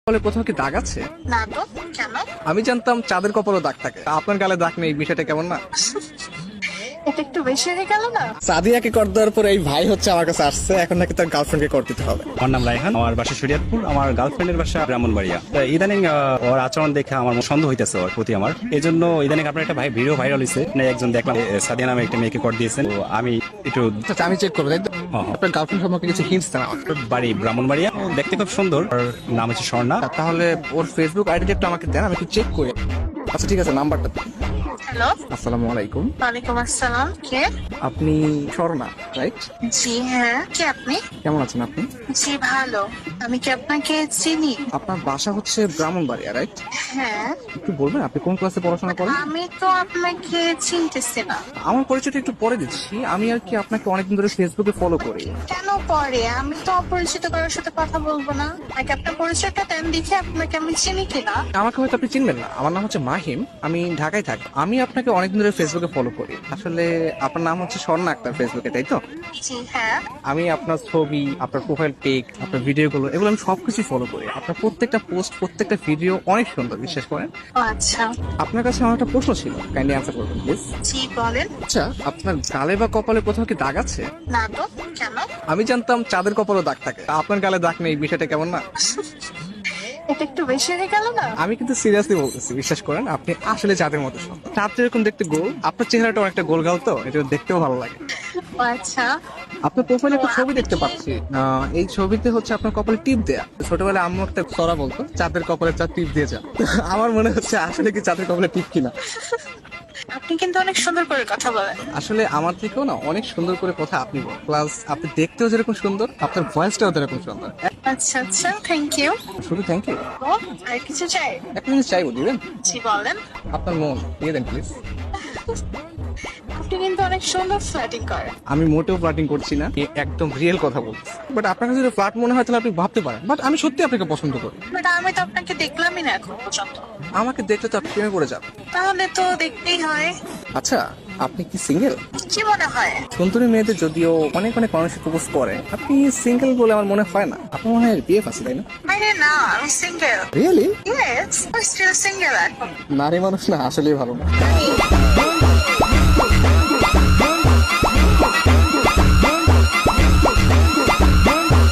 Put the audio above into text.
বলে কোথাও কি দাগ আছে? না তো, কেন? আমি জানতাম চাঁদের কপালও দাগ থাকে, আপনার গালে দাগ নেই, বিষয়টা কেমন না? এটা একটু বেশি হয়ে গেল না? সাদিয়াকে কর দেওয়ার পর এই ভাই হচ্ছে আমার কাছে আসছে, এখন নাকি তার গার্লফ্রেন্ডকে কর দিতে হবে। আমার নাম রায়হান, আমার বাসা শরীয়তপুর, আমার গার্লফ্রেন্ডের বাসা ব্রাহ্মণবাড়িয়া। তো ইদানিং ওর আচরণ দেখে আমার সন্দেহ হইতেছে ওর প্রতি আমার। এই জন্য ইদানিং আপনার একটা ভিডিও ভাইরাল হয়েছে, একজন দেখলাম সাদিয়া নামে একটা মেয়েকে কর দিয়েছেন। তো আমি একটু আচ্ছা, আমি চেক করবো, তাই তো? হ্যাঁ। আপনার গার্লফ্রেন্ড সম্পর্কে কিছু হিন্টস দেন আমাকে। বাড়ি ব্রাহ্মণবাড়িয়া, ও দেখতে খুব সুন্দর, ওর নাম হচ্ছে স্বর্ণা। তাহলে ওর ফেসবুক আইডিটা একটু আমাকে দেন, আমি একটু চেক করি। আচ্ছা ঠিক আছে, নাম্বারটা দিন। হ্যালো, আসসালামু আলাইকুম। ওয়ালাইকুম আসসালাম। কে? আপনি স্বর্ণা, রাইট? জি হ্যাঁ, কে আপনি? কেমন আছেন আপনি? জি ভালো। আমি কি আপনাকে চিনি? আপনার বাসা হচ্ছে ব্রাহ্মণবাড়িয়া, রাইট? হ্যাঁ। একটু বলবেন আপনি কোন ক্লাসে পড়াশোনা করেন? আমি তো আপনাকে চিনতেছি না। আমার পরিচয়টা একটু পরে দিচ্ছি। আমি আর কি আপনাকে অনেকদিন ধরে ফেসবুকে ফলো করি। কেন পরে? আমি তো অপরিচিত কারোর সাথে কথা বলবো না। আগে আপনার পরিচয়টা দেন, দেখি আপনাকে আমি চিনি কিনা। আমাকে হয়তো আপনি চিনবেন না, আমার নাম হচ্ছে মাহিম, আমি ঢাকায় থাকি। আমি আপনাকে অনেকদিন ধরে ফেসবুকে ফলো করি। আসলে আপনার নাম হচ্ছে স্বর্ণা আক্তার ফেসবুকে, তাই তো? জি হ্যাঁ। আমি আপনার ছবি, আপনার প্রোফাইল পিক, আপনার ভিডিওগুলো, এগুলো আমি সবকিছু ফলো করি। আপনার প্রত্যেকটা পোস্ট, প্রত্যেকটা ভিডিও অনেক সুন্দর, বিশ্বাস করেন। ও আচ্ছা। আপনার কাছে আমার একটা প্রশ্ন ছিল, কাইন্ডলি অ্যান্সার করবেন প্লিজ। জি বলেন। আচ্ছা, আপনার গালে বা কপালে কোথাও কি দাগ আছে? না তো, কেন? আমি জানতাম চাঁদের কপালও দাগ থাকে, আপনার গালে দাগ নেই, বিষয়টা কেমন না? এটা একটু বেশি হয়ে গেল না? আমি কিন্তু সিরিয়াসলি বলতেছি, বিশ্বাস করেন, আপনি আসলে চাঁদের মতো সুন্দর। চাঁদ যেরকম দেখতে গোল, আপনার চেহারাটা অনেকটা গোল গাল, তো এটা দেখতেও ভালো লাগে। ও আচ্ছা। আপনার প্রোফাইলে একটা ছবি দেখতে পাচ্ছি, এই ছবিতে হচ্ছে আপনার কপালে টিপ দেয়া। ছোটবেলায় আম্মু একটা সরা বলতো, চাঁদের কপালে চাঁদ টিপ দিয়ে যা। আমার মনে হচ্ছে আসলে কি চাঁদের কপালে টিপ কিনা। আপনি কিন্তু অনেক সুন্দর করে কথা বলেন। আসলে আমার থেকেও না অনেক সুন্দর করে কথা আপনি বলেন, প্লাস আপনি দেখতেও যেরকম সুন্দর, আপনার ভয়েসটাও যেরকম সুন্দর। আচ্ছা আচ্ছা, থ্যাংক ইউ। শুধু থ্যাংক ইউ? ও, আর কিছু চাই? একটা জিনিস চাইবো, দিবেন? জি বলেন। আপনার মন দিয়ে দেন প্লিজ। আপনি কিন্তু অনেক সুন্দর ফ্ল্যাটিং করেন। আমি মোটেও ফ্লার্টিং করছি না, একদম রিয়েল কথা বলছি। বাট আপনার কাছে যদি ফ্লার্ট মনে হয় তাহলে আপনি ভাবতে পারেন, বাট আমি সত্যি আপনাকে পছন্দ করি। বাট আমি তো আপনাকে দেখলামই না এখন পর্যন্ত। আমাকে দেখলে তো আপনি প্রেমে পড়ে যাবেন। তাহলে তো দেখতেই হয়। আচ্ছা, আপনি কি সিঙ্গেল? কি মনে হয়? সুন্দরী মেয়েদের যদিও অনেক অনেক মানুষ প্রপোজ করে, আপনি সিঙ্গেল বলে আমার মনে হয় না। আপনার মনে হয় বিয়ে আছে, তাই না? আরে না, আমি single. Really? Yes, I still single এখন। নারী মানুষ না আসলেই ভালো না।